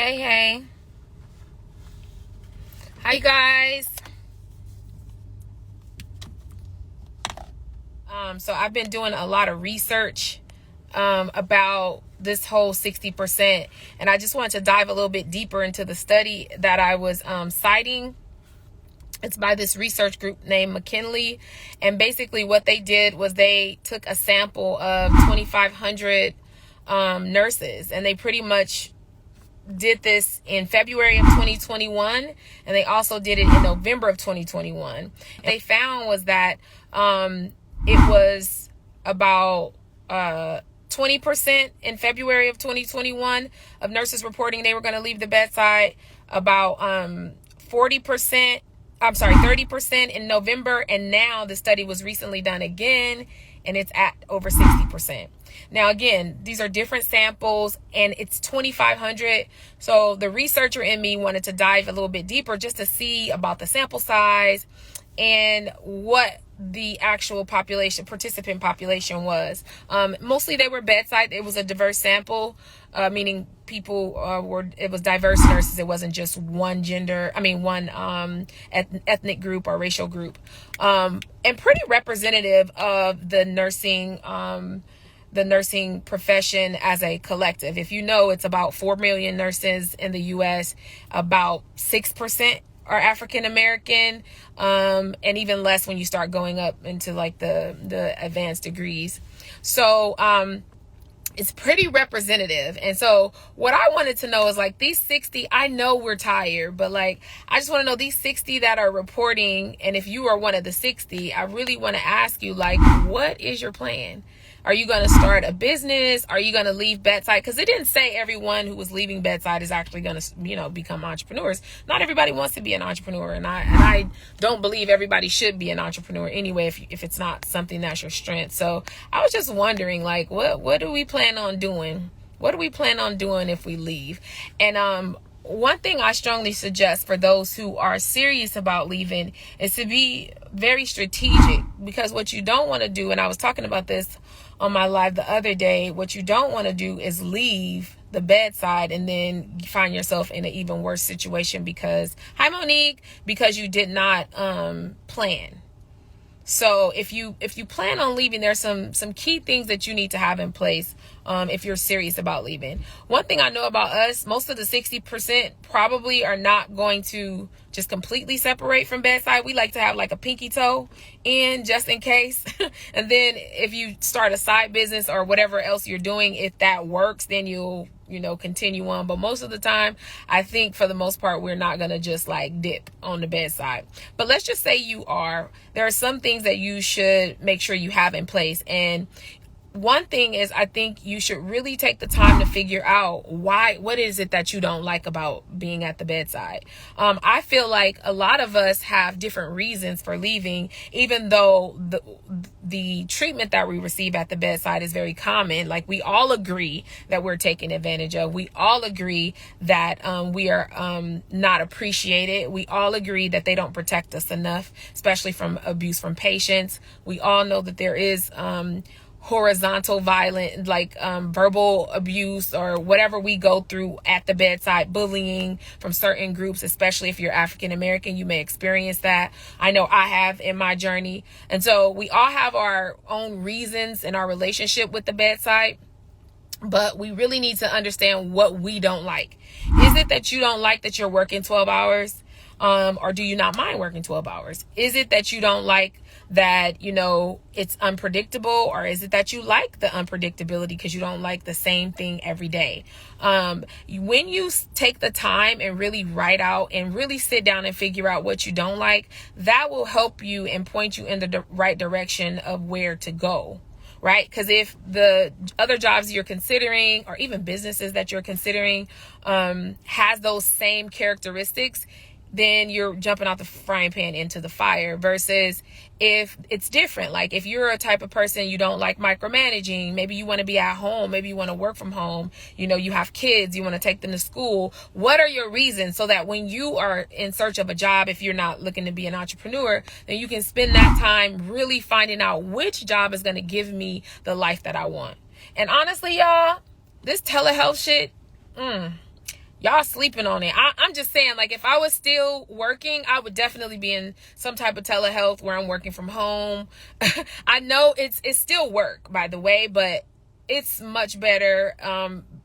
Hey. Hi, guys. So I've been doing a lot of research about this whole 60%, and I just wanted to dive a little bit deeper into the study that I was citing. It's by this research group named McKinley, and basically what they did was they took a sample of 2,500 nurses, and they pretty much did this in February of 2021, and they also did it in November of 2021. And they found was that it was about 20% in February of 2021 of nurses reporting they were going to leave the bedside, about 30% in November, and now the study was recently done again, and it's at over 60%. Now, again, these are different samples, and it's 2,500. So the researcher in me wanted to dive a little bit deeper just to see about the sample size and what the actual participant population was. Mostly they were bedside. It was a diverse sample, meaning people it was diverse nurses. It wasn't just one ethnic group or racial group, and pretty representative of the nursing profession as a collective. If you know, it's about 4 million nurses in the U.S., about 6% are African American, and even less when you start going up into like the advanced degrees. So it's pretty representative. And so what I wanted to know is, like, these 60, I know we're tired, but like, I just want to know these 60 that are reporting. And if you are one of the 60, I really want to ask you, like, what is your plan? Are you going to start a business? Are you going to leave bedside? Because it didn't say everyone who was leaving bedside is actually going to, become entrepreneurs. Not everybody wants to be an entrepreneur. And I don't believe everybody should be an entrepreneur anyway, if it's not something that's your strength. So I was just wondering, like, what do we plan on doing? What do we plan on doing if we leave? And one thing I strongly suggest for those who are serious about leaving is to be very strategic, because what you don't want to do, and I was talking about this on my live the other day, what you don't want to do is leave the bedside and then find yourself in an even worse situation because you did not plan. So if you plan on leaving, there's some key things that you need to have in place if you're serious about leaving. One thing I know about us, most of the 60% probably are not going to just completely separate from bedside. We like to have like a pinky toe in just in case. And then if you start a side business or whatever else you're doing, if that works, then you'll continue on. But most of the time, I think for the most part, we're not going to just like dip on the bedside. But let's just say you are. There are some things that you should make sure you have in place. And one thing is, I think you should really take the time to figure out what is it that you don't like about being at the bedside. I feel like a lot of us have different reasons for leaving, even though the treatment that we receive at the bedside is very common. Like, we all agree that we're taken advantage of. We all agree that we are not appreciated. We all agree that they don't protect us enough, especially from abuse from patients. We all know that there is horizontal violent, like verbal abuse or whatever we go through at the bedside, bullying from certain groups, especially if you're African American. You may experience that. I know I have in my journey. And so we all have our own reasons in our relationship with the bedside, but we really need to understand what we don't like. Is it that you don't like that you're working 12 hours? Or do you not mind working 12 hours? Is it that you don't like that, it's unpredictable? Or is it that you like the unpredictability because you don't like the same thing every day? When you take the time and really write out and really sit down and figure out what you don't like, that will help you and point you in the right direction of where to go. Right? Because if the other jobs you're considering, or even businesses that you're considering, has those same characteristics, then you're jumping out the frying pan into the fire. Versus if it's different, like if you're a type of person, you don't like micromanaging, maybe you want to be at home, maybe you want to work from home, you have kids, you want to take them to school. What are your reasons, so that when you are in search of a job, if you're not looking to be an entrepreneur, then you can spend that time really finding out which job is going to give me the life that I want. And honestly, y'all, this telehealth shit, Y'all sleeping on it. I'm just saying, like, if I was still working, I would definitely be in some type of telehealth where I'm working from home. I know it's still work, by the way, but it's much better,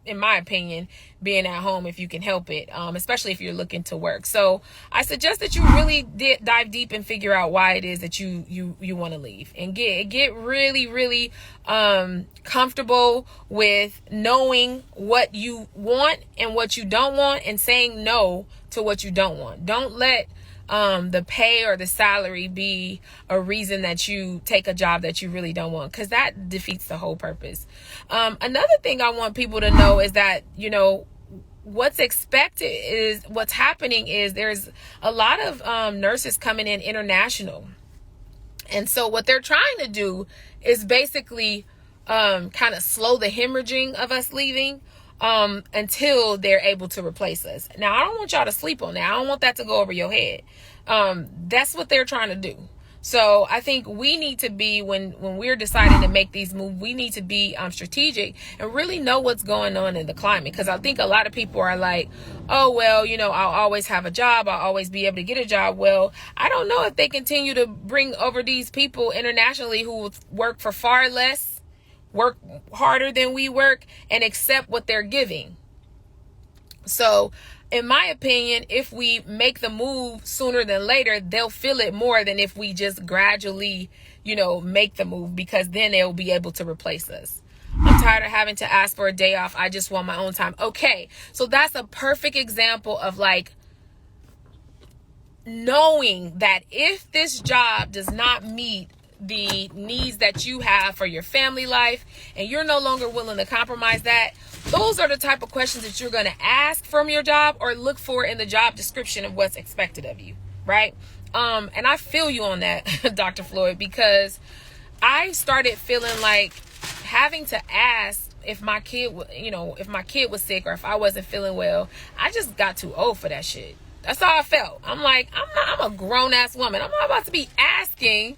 in my opinion, being at home if you can help it, especially if you're looking to work. So I suggest that you really dive deep and figure out why it is that you want to leave, and get really, really comfortable with knowing what you want and what you don't want, and saying no to what you don't want. Don't let the pay or the salary be a reason that you take a job that you really don't want, because that defeats the whole purpose. Another thing I want people to know is that, you know, what's happening is there's a lot of nurses coming in international. And so what they're trying to do is basically kind of slow the hemorrhaging of us leaving until they're able to replace us. Now, I don't want y'all to sleep on that. I don't want that to go over your head. That's what they're trying to do. So I think we need to be, when we're deciding to make these moves, we need to be strategic and really know what's going on in the climate. Because I think a lot of people are like, oh, well, you know, I'll always have a job. I'll always be able to get a job. Well, I don't know if they continue to bring over these people internationally who work for far less, work harder than we work, and accept what they're giving. So in my opinion, if we make the move sooner than later, they'll feel it more than if we just gradually, you know, make the move, because then they'll be able to replace us. I'm tired of having to ask for a day off. I just want my own time. Okay, so that's a perfect example of like knowing that if this job does not meet the needs that you have for your family life, and you're no longer willing to compromise that, those are the type of questions that you're going to ask from your job or look for in the job description of what's expected of you, right? And I feel you on that, Dr. Floyd, because I started feeling like having to ask if my kid, if my kid was sick or if I wasn't feeling well. I just got too old for that shit. That's how I felt. I'm like, I'm a grown ass woman. I'm not about to be asking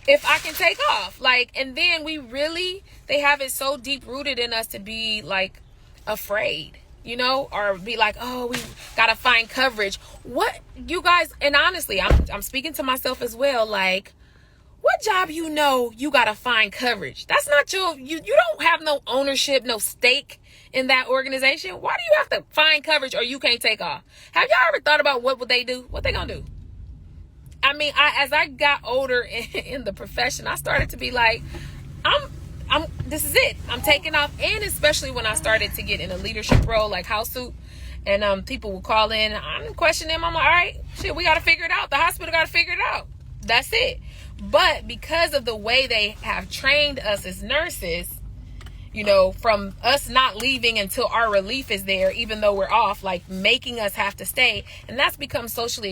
if I can take off. Like, and then they have it so deep rooted in us to be like afraid, or be like, oh, we gotta find coverage. What, you guys, and honestly, I'm speaking to myself as well. Like, what job you gotta find coverage? That's not you don't have no ownership, no stake in that organization. Why do you have to find coverage or you can't take off? Have y'all ever thought about what would they do? What they gonna do? I mean, as I got older in the profession, I started to be like, this is it. I'm taking off. And especially when I started to get in a leadership role like house soup, and people will call in, I'm questioning them. I'm like, all right, shit, we got to figure it out. The hospital got to figure it out. That's it. But because of the way they have trained us as nurses, from us not leaving until our relief is there, even though we're off, like making us have to stay. And that's become socially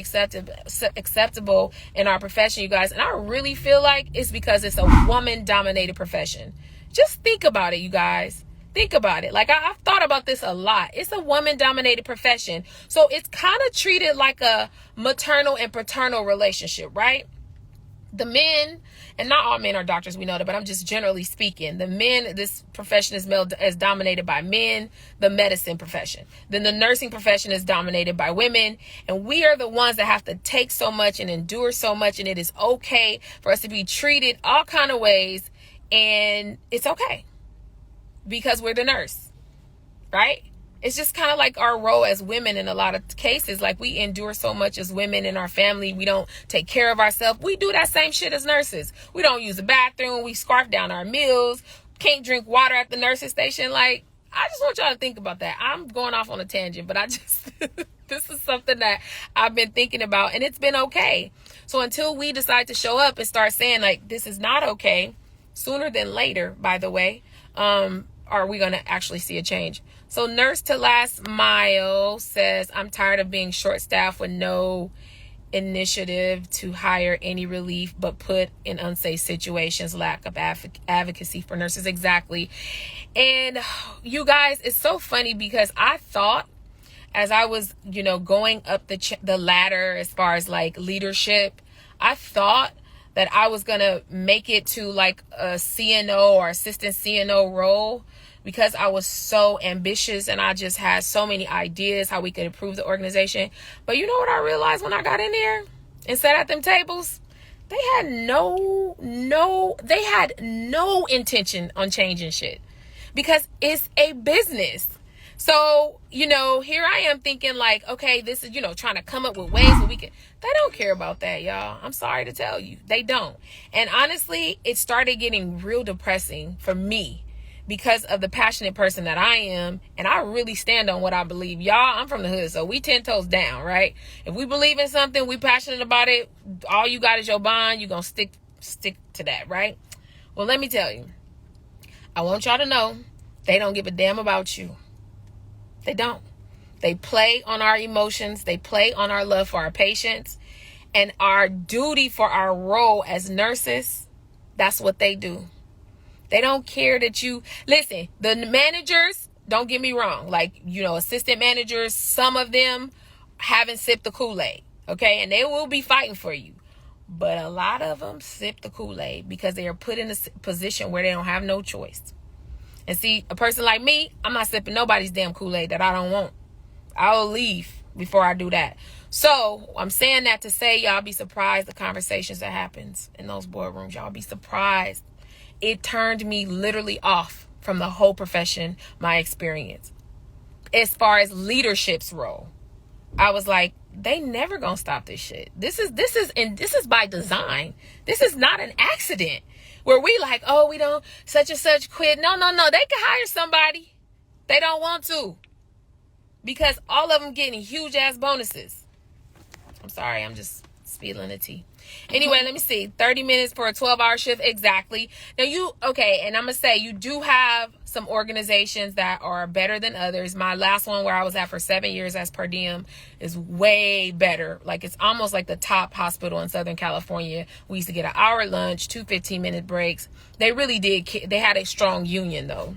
acceptable in our profession, you guys. And I really feel like it's because it's a woman-dominated profession. Just think about it, you guys. Think about it. Like, I've thought about this a lot. It's a woman-dominated profession. So it's kind of treated like a maternal and paternal relationship, right? The men, and not all men are doctors, we know that, but I'm just generally speaking. The men, this profession is dominated by men, the medicine profession. Then the nursing profession is dominated by women. And we are the ones that have to take so much and endure so much. And it is okay for us to be treated all kind of ways. And it's okay because we're the nurse, right? It's just kind of like our role as women in a lot of cases. Like, we endure so much as women in our family. We don't take care of ourselves. We do that same shit as nurses. We don't use the bathroom. We scarf down our meals. Can't drink water at the nursing station. Like, I just want y'all to think about that. I'm going off on a tangent, but this is something that I've been thinking about, and it's been okay. So until we decide to show up and start saying, like, this is not okay, sooner than later, by the way, are we going to actually see a change? So Nurse to Last Mile says, I'm tired of being short-staffed with no initiative to hire any relief, but put in unsafe situations, lack of advocacy for nurses. Exactly. And you guys, it's so funny because I thought as I was, going up the ladder as far as like leadership, I thought that I was going to make it to like a CNO or assistant CNO role. because I was so ambitious and I just had so many ideas how we could improve the organization. But you know what I realized when I got in there and sat at them tables? They had no intention on changing shit, because it's a business. So, here I am thinking like, okay, this is, trying to come up with ways where we can. They don't care about that, y'all. I'm sorry to tell you. They don't. And honestly, it started getting real depressing for me because of the passionate person that I am. And I really stand on what I believe. Y'all, I'm from the hood, so we 10 toes down, right? If we believe in something, we passionate about it, all you got is your bond. You're going to stick to that, right? Well, let me tell you. I want y'all to know they don't give a damn about you. They don't. They play on our emotions. They play on our love for our patients and our duty for our role as nurses. That's what they do. They don't care that you listen. The managers, don't get me wrong, like, assistant managers, some of them haven't sipped the Kool-Aid, okay? And they will be fighting for you. But a lot of them sip the Kool-Aid because they are put in a position where they don't have no choice. And see, a person like me, I'm not sipping nobody's damn Kool-Aid that I don't want. I'll leave before I do that. So I'm saying that to say, y'all be surprised the conversations that happens in those boardrooms. Y'all be surprised. It turned me literally off from the whole profession, my experience. As far as leadership's role, I was like, they never gonna stop this shit. This is by design. This is not an accident where we like, oh, we don't such and such quit. No. They can hire somebody. They don't want to, because all of them getting huge ass bonuses. I'm sorry, I'm just spilling the tea. Anyway, let me see. 30 minutes for a 12-hour shift. Exactly. Now and I'm going to say you do have some organizations that are better than others. My last one where I was at for 7 years as per diem is way better. Like, it's almost like the top hospital in Southern California. We used to get an hour lunch, 2 15-minute breaks. They really did. They had a strong union though.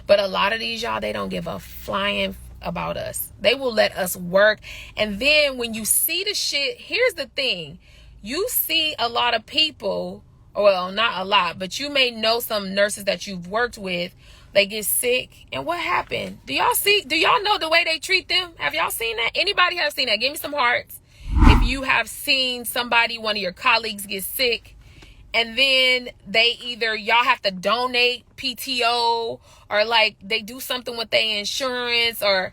But a lot of these, y'all, they don't give a flying about us. They will let us work. And then when you see the shit, here's the thing. You see a lot of people, well, not a lot, but you may know some nurses that you've worked with. They get sick. And what happened? Do y'all know the way they treat them? Have y'all seen that? Anybody have seen that? Give me some hearts. If you have seen somebody, one of your colleagues get sick, and then y'all have to donate PTO, or like they do something with their insurance, or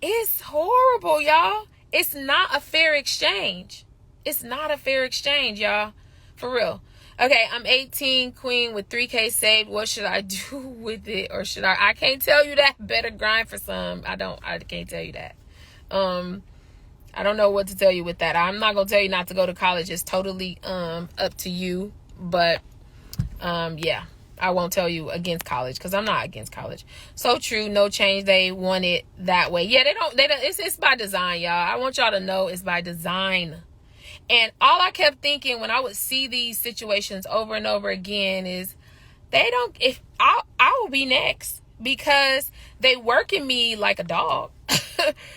it's horrible, y'all. It's not a fair exchange. It's not a fair exchange, y'all. For real. Okay, I'm 18, queen with 3K saved. What should I do with it? Or should I can't tell you that. Better grind for some. I can't tell you that. I don't know what to tell you with that. I'm not going to tell you not to go to college. It's totally up to you. But yeah, I won't tell you against college, because I'm not against college. So true. No change. They want it that way. Yeah, they don't it's by design, y'all. I want y'all to know it's by design. And all I kept thinking when I would see these situations over and over again is I will be next, because they working me like a dog.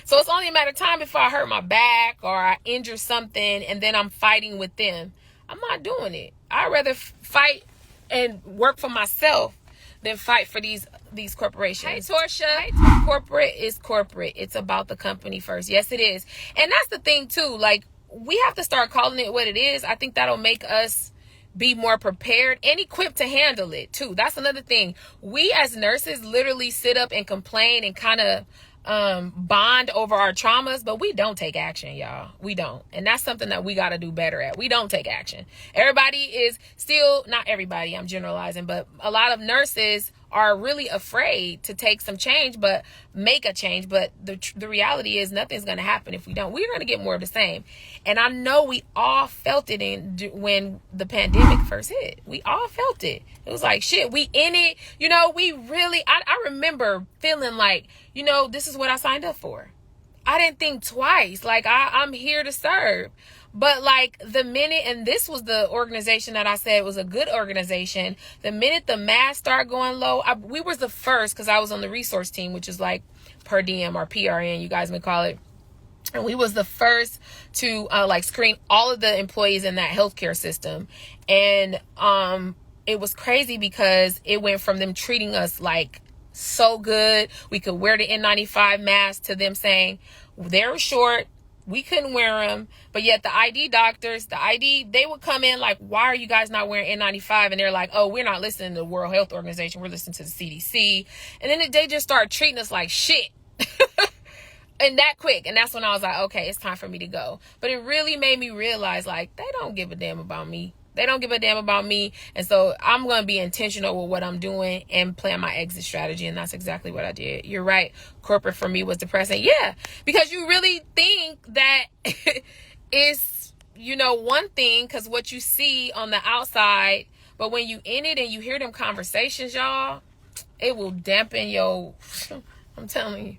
So it's only a matter of time before I hurt my back or I injure something, and then I'm fighting with them. I'm not doing it. I'd rather fight and work for myself than fight for these corporations. Hi, Torsha. Corporate is corporate. It's about the company first. Yes, it is. And that's the thing too. Like, we have to start calling it what it is. I think that'll make us be more prepared and equipped to handle it too. That's another thing. We as nurses literally sit up and complain and kind of bond over our traumas, but we don't take action, y'all. We don't. And that's something that we got to do better at. We don't take action. Everybody is still, not everybody, I'm generalizing, but a lot of nurses are really afraid to take some change, but make a change. But the reality is nothing's going to happen if we don't. We're going to get more of the same. And I know we all felt it when the pandemic first hit. We all felt it. It was like, shit, we in it. We really, I remember feeling like, this is what I signed up for. I didn't think twice. Like, I'm here to serve. But like the minute, and this was the organization that I said was a good organization, the minute the masks start going low, we was the first, because I was on the resource team, which is like per diem or PRN, you guys may call it. And we was the first to screen all of the employees in that healthcare system. And it was crazy because it went from them treating us like so good, we could wear the N95 mask, to them saying they're short, we couldn't wear them. But yet the ID doctors, they would come in like, why are you guys not wearing N95? And they're like, oh, we're not listening to the World Health Organization, we're listening to the CDC. And then they just start treating us like shit. And that quick. And that's when I was like, okay, it's time for me to go. But it really made me realize, like, they don't give a damn about me. They don't give a damn about me. And so I'm going to be intentional with what I'm doing and plan my exit strategy. And that's exactly what I did. You're right. Corporate for me was depressing. Yeah. Because you really think that it's, you know, one thing, because what you see on the outside, but when you in it and you hear them conversations, y'all, it will dampen your, I'm telling you.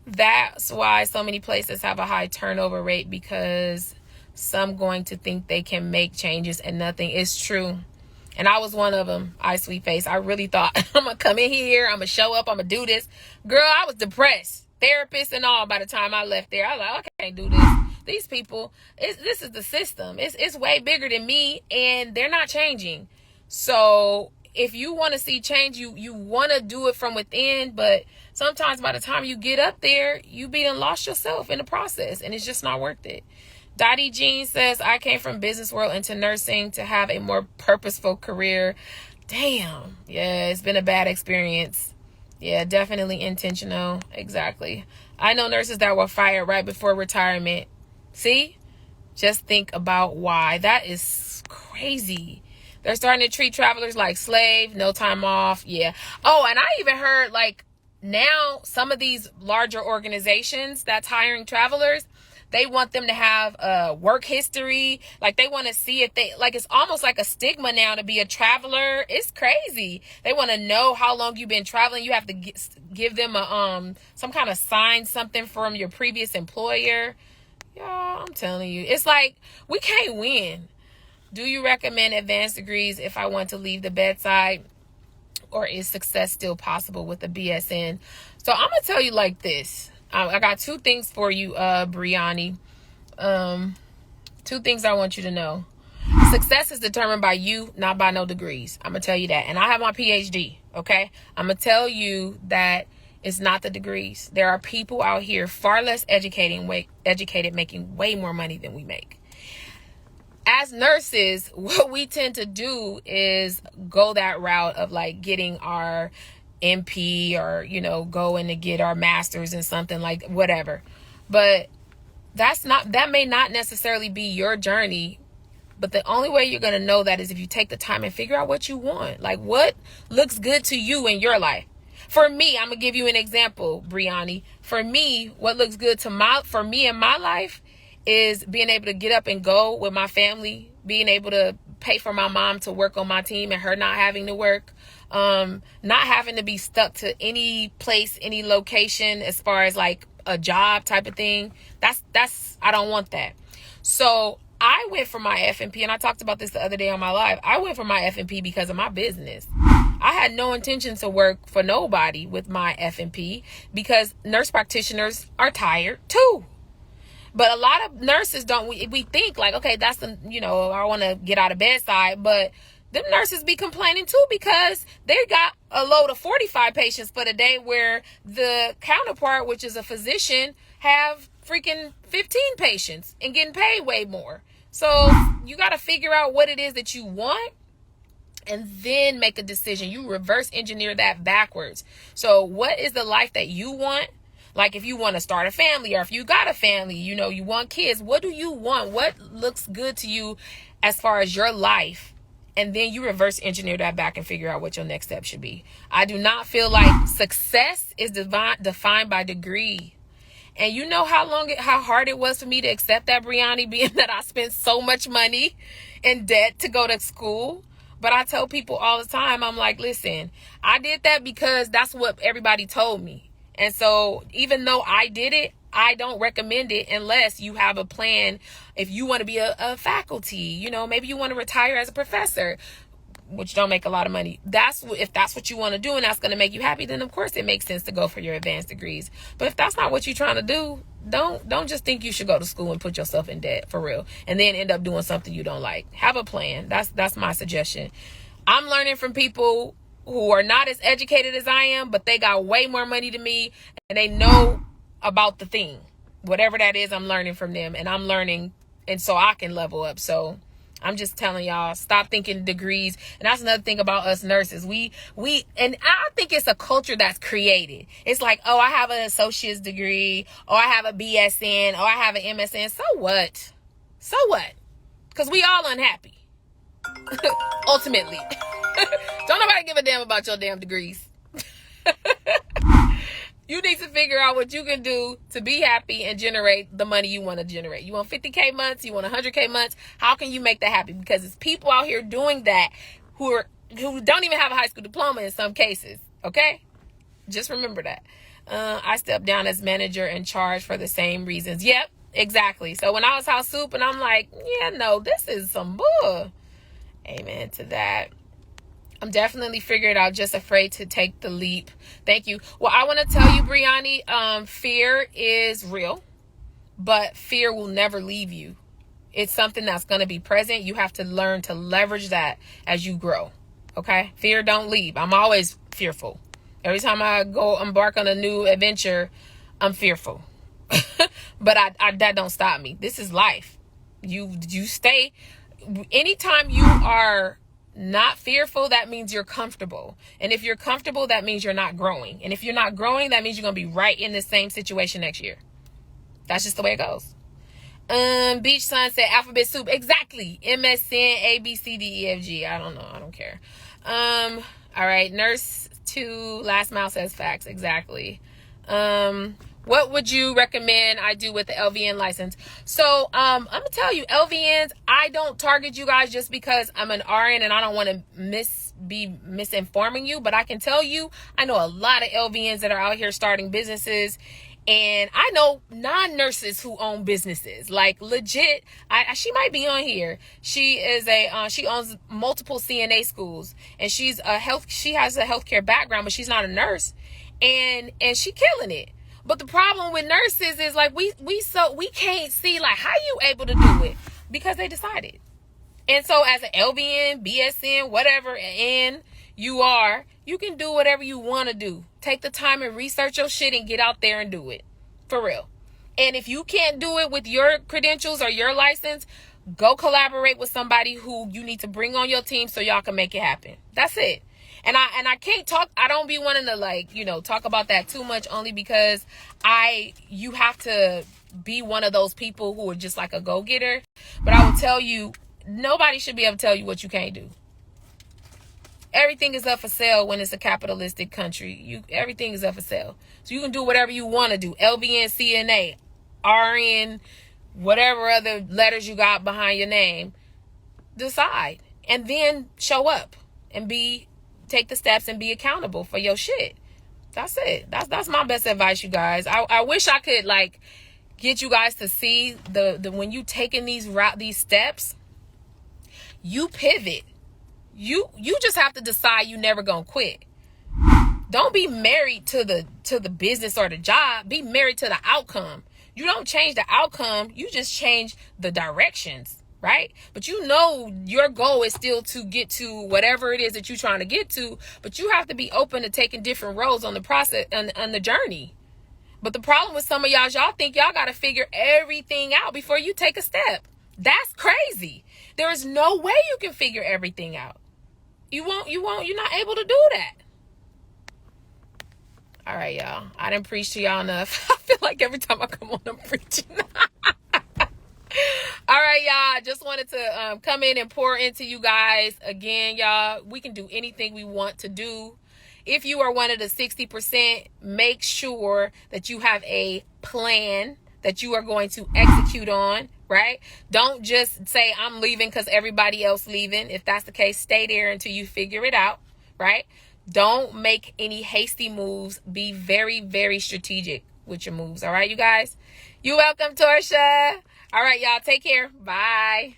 That's why so many places have a high turnover rate, because some going to think they can make changes and nothing is true. And I was one of them. I sweet face. I really thought I'm gonna come in here, I'm gonna show up, I'm gonna do this. Girl, I was depressed, therapist and all. By the time I left there, I was like, I can't do this. These people, this is the system. It's way bigger than me, and they're not changing. So if you want to see change, you want to do it from within, but sometimes by the time you get up there, you be done lost yourself in the process, and it's just not worth it. Dottie Jean says, I came from business world into nursing to have a more purposeful career. Damn. Yeah, it's been a bad experience. Yeah, definitely intentional. Exactly. I know nurses that were fired right before retirement. See? Just think about why. That is crazy. They're starting to treat travelers like slaves, no time off. Yeah. Oh, and I even heard, like, now some of these larger organizations that's hiring travelers, they want them to have a work history. Like, they want to see if they, like, it's almost like a stigma now to be a traveler. It's crazy. They want to know how long you've been traveling. You have to give them a some kind of sign, something from your previous employer. Y'all, I'm telling you, it's like we can't win. Do you recommend advanced degrees if I want to leave the bedside? Or is success still possible with a BSN? So I'm going to tell you like this. I got two things for you, Brianni. Two things I want you to know. Success is determined by you, not by no degrees. I'm going to tell you that. And I have my PhD, okay? I'm going to tell you that it's not the degrees. There are people out here far less educated, making way more money than we make. As nurses, what we tend to do is go that route of like getting our MP or, you know, going to get our master's in something, like whatever. But that may not necessarily be your journey. But the only way you're going to know that is if you take the time and figure out what you want. Like, what looks good to you in your life. For me, I'm going to give you an example, Brianni. For me, what looks good for me in my life is being able to get up and go with my family, being able to pay for my mom to work on my team and her not having to work, not having to be stuck to any place, any location as far as like a job type of thing. That's I don't want that. So I went for my FNP, and I talked about this the other day on my live. I went for my FNP because of my business. I had no intention to work for nobody with my FNP because nurse practitioners are tired too. But a lot of nurses don't, we think like, okay, that's the, you know, I want to get out of bedside. But them nurses be complaining too because they got a load of 45 patients for the day where the counterpart, which is a physician, have freaking 15 patients and getting paid way more. So you got to figure out what it is that you want and then make a decision. You reverse engineer that backwards. So what is the life that you want? Like if you want to start a family or if you got a family, you know, you want kids, what do you want? What looks good to you as far as your life? And then you reverse engineer that back and figure out what your next step should be. I do not feel like success is defined by degree. And you know how hard it was for me to accept that, Brianni, being that I spent so much money in debt to go to school. But I tell people all the time, I'm like, listen, I did that because that's what everybody told me. And so even though I did it, I don't recommend it unless you have a plan. If you want to be a faculty, you know, maybe you want to retire as a professor, which don't make a lot of money. If that's what you want to do and that's going to make you happy, then of course it makes sense to go for your advanced degrees. But if that's not what you're trying to do, don't just think you should go to school and put yourself in debt for real and then end up doing something you don't like. Have a plan. That's my suggestion. I'm learning from people who are not as educated as I am, but they got way more money than me and they know about the thing. Whatever that is, I'm learning from them, and I'm learning, and so I can level up. So I'm just telling y'all, stop thinking degrees. And that's another thing about us nurses. And I think it's a culture that's created. It's like, oh, I have an associate's degree, or I have a BSN, or I have an MSN. So what? So what? Because we all unhappy. Ultimately. Don't nobody give a damn about your damn degrees. You need to figure out what you can do to be happy and generate the money you want to generate. You want 50K months, you want 100K months. How can you make that happen? Because it's people out here doing that who don't even have a high school diploma in some cases. Okay? Just remember that. I stepped down as manager in charge for the same reasons. Yep, exactly. So when I was house soup and I'm like, yeah, no, this is some bull. Amen to that. I'm definitely figured out, just afraid to take the leap. Thank you. Well, I want to tell you, Brianni, fear is real, but fear will never leave you. It's something that's going to be present. You have to learn to leverage that as you grow. Okay? Fear don't leave. I'm always fearful. Every time I go embark on a new adventure, I'm fearful. But that don't stop me. This is life. You stay. Anytime you are not fearful, that means you're comfortable. And if you're comfortable, that means you're not growing. And if you're not growing, that means you're going to be right in the same situation next year. That's just the way it goes. Beach Sun said alphabet soup. Exactly. MSN, A, B, C, D, E, F, G. I don't know. I don't care. All right. Nurse 2, last mile says facts. Exactly. What would you recommend I do with the LVN license? So, I'm going to tell you, LVNs, I don't target you guys just because I'm an RN and I don't want to be misinforming you. But I can tell you, I know a lot of LVNs that are out here starting businesses. And I know non-nurses who own businesses, like legit. She might be on here. She is she owns multiple CNA schools, and she has a healthcare background, but she's not a nurse, and she killing it. But the problem with nurses is like we can't see like how you able to do it because they decided. And so as an LVN, BSN, whatever, and you can do whatever you want to do. Take the time and research your shit and get out there and do it. For real. And if you can't do it with your credentials or your license, go collaborate with somebody who you need to bring on your team so y'all can make it happen. That's it. And I can't talk, I don't be wanting to talk about that too much, only because you have to be one of those people who are just like a go-getter. But I will tell you, nobody should be able to tell you what you can't do. Everything is up for sale when it's a capitalistic country. Everything is up for sale. So you can do whatever you want to do. LVN, CNA, RN, whatever other letters you got behind your name. Decide. And then show up and take the steps and be accountable for your shit. That's it. That's my best advice, you guys. I wish I could get you guys to see the when you taking these steps, you pivot. You just have to decide you never gonna quit. Don't be married to the business or the job. Be married to the outcome. You don't change the outcome. You just change the directions, right? But your goal is still to get to whatever it is that you're trying to get to. But you have to be open to taking different roads on the process on the journey. But the problem with some of y'all think y'all got to figure everything out before you take a step. That's crazy. There is no way you can figure everything out. You're not able to do that. All right, y'all. I didn't preach to y'all enough. I feel like every time I come on, I'm preaching. All right, y'all. Just wanted to come in and pour into you guys. Again, y'all, we can do anything we want to do. If you are one of the 60%, make sure that you have a plan that you are going to execute on, right? Don't just say, I'm leaving because everybody else leaving. If that's the case, stay there until you figure it out, right? Don't make any hasty moves. Be very, very strategic with your moves, all right, you guys? You're welcome, Torsha. All right, y'all, take care. Bye.